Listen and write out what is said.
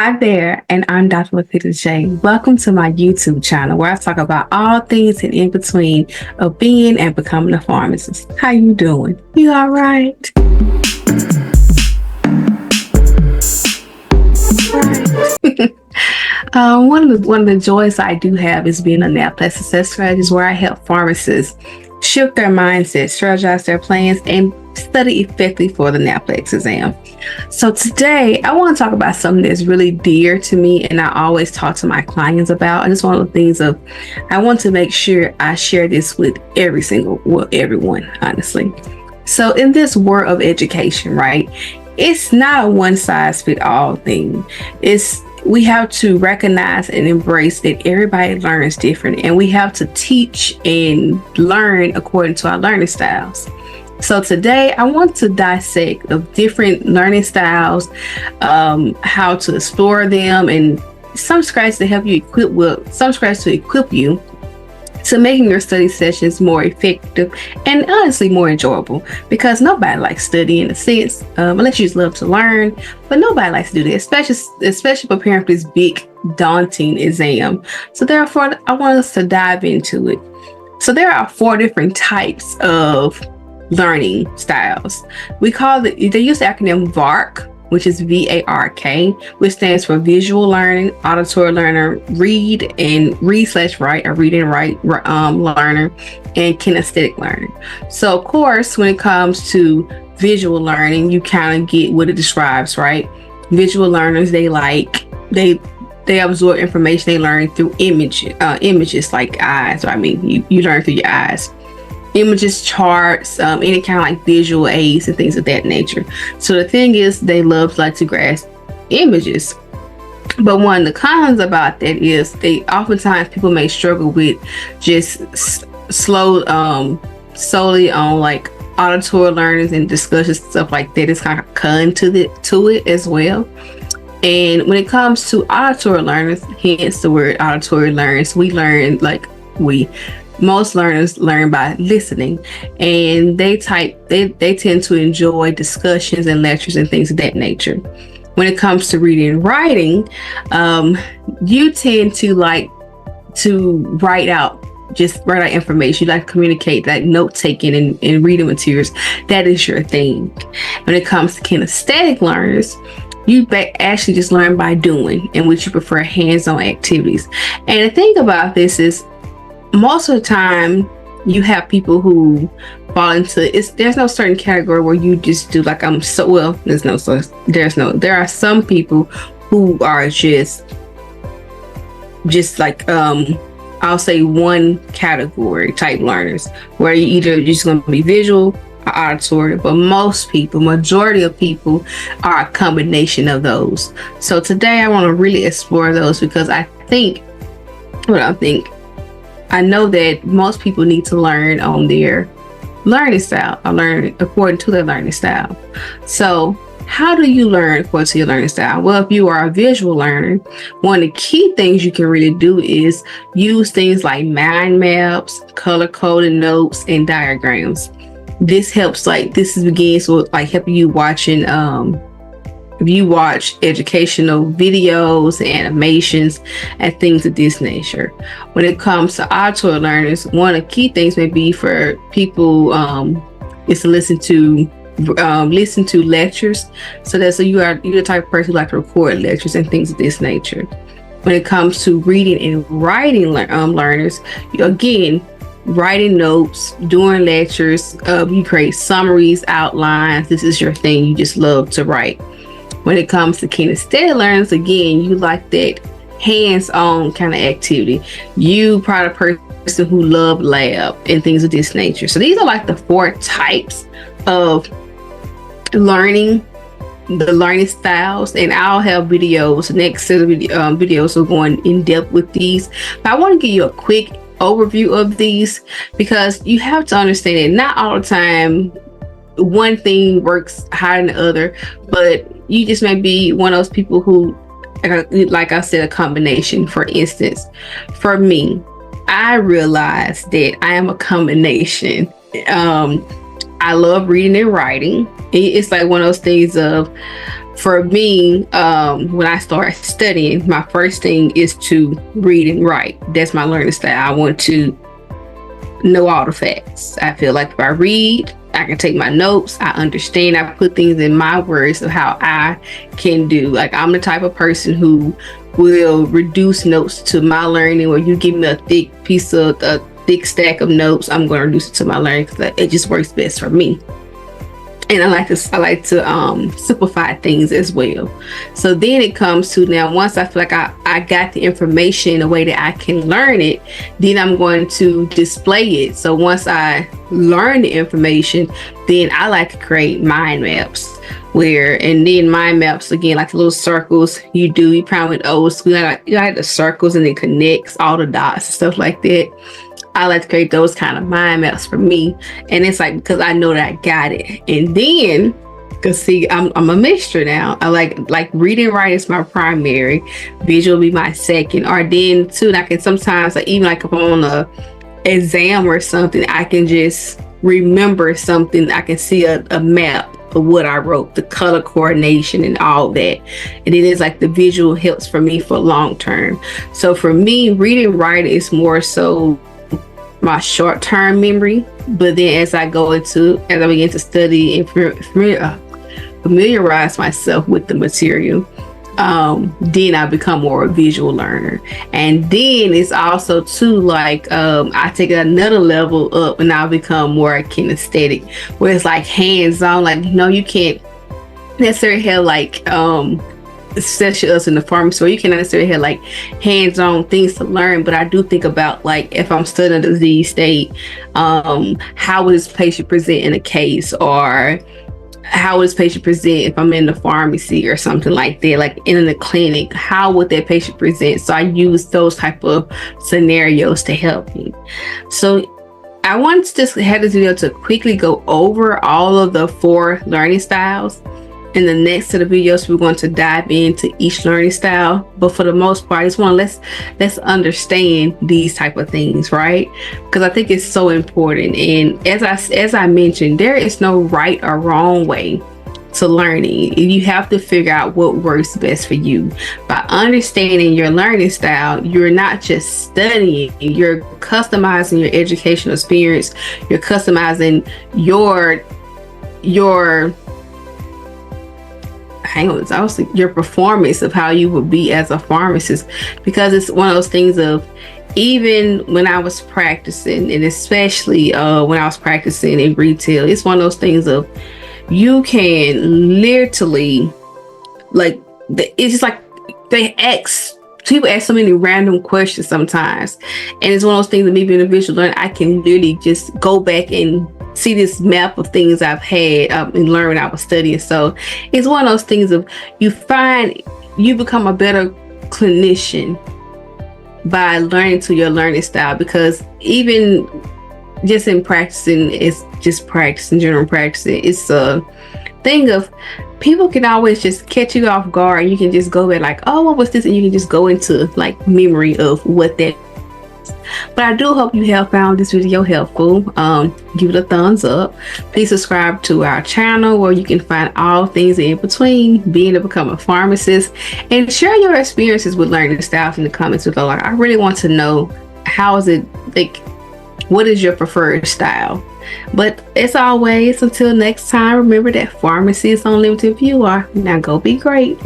Hi there, and I'm Dr. LaQuita J. Welcome to my YouTube channel where I talk about all things in between of being and becoming a pharmacist. How you doing? You all right? One of the joys I do have is being a Naplex Success Strategist, where I help pharmacists shift their mindset, strategize their plans, and study effectively for the Naplex exam. So today I want to talk about something that's really dear to me and I always talk to my clients about. And it's one of the things of I want to make sure I share this with everyone, honestly. So in this world of education, right, it's not a one size fit all thing. We have to recognize and embrace that everybody learns different, and we have to teach and learn according to our learning styles. So today I want to dissect of different learning styles, how to explore them, and some scratches to help you equip you to making your study sessions more effective and honestly more enjoyable, because nobody likes studying in a sense, unless you just love to learn, but nobody likes to do that, especially preparing for this big daunting exam. So therefore I want us to dive into it. So there are 4 different types of learning styles. They use the acronym VARK, which is VARK, which stands for visual learning, auditory learner, read and write, or read and write learner, and kinesthetic learning. So of course, when it comes to visual learning, you kind of get what it describes, right? Visual learners, they absorb information they learn through images like eyes. So, you learn through your eyes. Images, charts, any kind of like visual aids and things of that nature. So the thing is, they like to grasp images. But one of the cons about that is oftentimes people may struggle with just solely on like auditory learners and discussions, stuff like that. It's kind of con to it as well. And when it comes to auditory learners, hence the word auditory learners, most learners learn by listening, and they tend to enjoy discussions and lectures and things of that nature. When it comes to reading and writing, you tend to like to write out information. You like to communicate, like note taking and reading materials. That is your thing. When it comes to kinesthetic learners, you actually just learn by doing, in which you prefer hands-on activities. And the thing about this is, most of the time you have people who fall into there's no certain category where you just do like there are some people who are just like I'll say one category type learners, where you either just going to be visual or auditory, but majority of people are a combination of those. So today I want to really explore those, because I know that most people need to learn on their learning style, or learn according to their learning style. So how do you learn according to your learning style? Well, if you are a visual learner, one of the key things you can really do is use things like mind maps, color-coded notes, and diagrams. This begins with like helping you watching if you watch educational videos, animations, and things of this nature. When it comes to auditory learners, one of the key things may be for people is to listen to lectures. So you're the type of person who like to record lectures and things of this nature. When it comes to reading and writing learners, again, writing notes, doing lectures, you create summaries, outlines. This is your thing. You just love to write. When it comes to kinesthetic learners, again, you like that hands-on kind of activity. You probably a person who love lab and things of this nature. So these are like the 4 types of learning, the learning styles, and I'll have videos, next set of videos, so going in depth with these. But I want to give you a quick overview of these, because you have to understand that not all the time one thing works higher than the other, but you just may be one of those people who, like I said, a combination. For instance, for me, I realized that I am a combination. I love reading and writing. It's like one of those things of for me, when I start studying, my first thing is to read and write. That's my learning style. I want to know all the facts. I feel like if I read, I can take my notes, I understand, I put things in my words of how I can do. Like, I'm the type of person who will reduce notes to my learning, or you give me a thick stack of notes, I'm going to reduce it to my learning because it just works best for me. And I like to simplify things as well. So then it comes to, now once I feel like I got the information in a way that I can learn it, then I'm going to display it. So once I learn the information, then I like to create mind maps, and then mind maps, again, like the little circles you probably with old school, you like the circles and it connects all the dots and stuff like that. I like to create those kind of mind maps for me. And it's like, because I know that I got it. And then, because see, I'm a mixture now. I like reading and writing is my primary, visual be my second, or then too, I can sometimes, like, even like if I'm on a exam or something, I can just remember something. I can see a map of what I wrote, the color coordination and all that. And it is like the visual helps for me for long term. So for me, reading and writing is more so my short-term memory, but then as I begin to study and familiarize myself with the material, then I become more a visual learner. And then it's also too, like, I take it another level up and I'll become more kinesthetic, where it's like hands-on. Like, you can't necessarily have like especially us in the pharmacy, where you can't necessarily have like hands-on things to learn, but I do think about, like, if I'm studying a disease state, how would this patient present in a case, or how would this patient present if I'm in the pharmacy or something like that, like in the clinic, how would that patient present? So I use those type of scenarios to help me. So I wanted to just have this video to quickly go over all of the 4 learning styles. In the next set of videos, we're going to dive into each learning style, but for the most part, I just want to let's understand these type of things, right? Because I think it's so important. And as I mentioned, there is no right or wrong way to learning. You have to figure out what works best for you. By understanding your learning style, you're not just studying, you're customizing your educational experience, you're customizing your your performance of how you would be as a pharmacist. Because it's one of those things of, even when I was practicing, and especially when I was practicing in retail, it's one of those things of, you can literally, like, it's just like people ask so many random questions sometimes, and it's one of those things that me being a visual learner, I can literally just go back and see this map of things I've had and learn when I was studying. So it's one of those things of, you become a better clinician by learning to your learning style. Because even just in practicing, it's just practicing, general practicing, it's a thing of, people can always just catch you off guard, and you can just go back like, oh, what was this? And you can just go into like memory of what that is. But I do hope you have found this video helpful. Give it a thumbs up. Please subscribe to our channel, where you can find all things in between being to become a pharmacist, and share your experiences with learning styles in the comments below. Like, I really want to know, how is it, like, what is your preferred style? But as always, until next time, remember that pharmacy is unlimited if you are. Now go be great.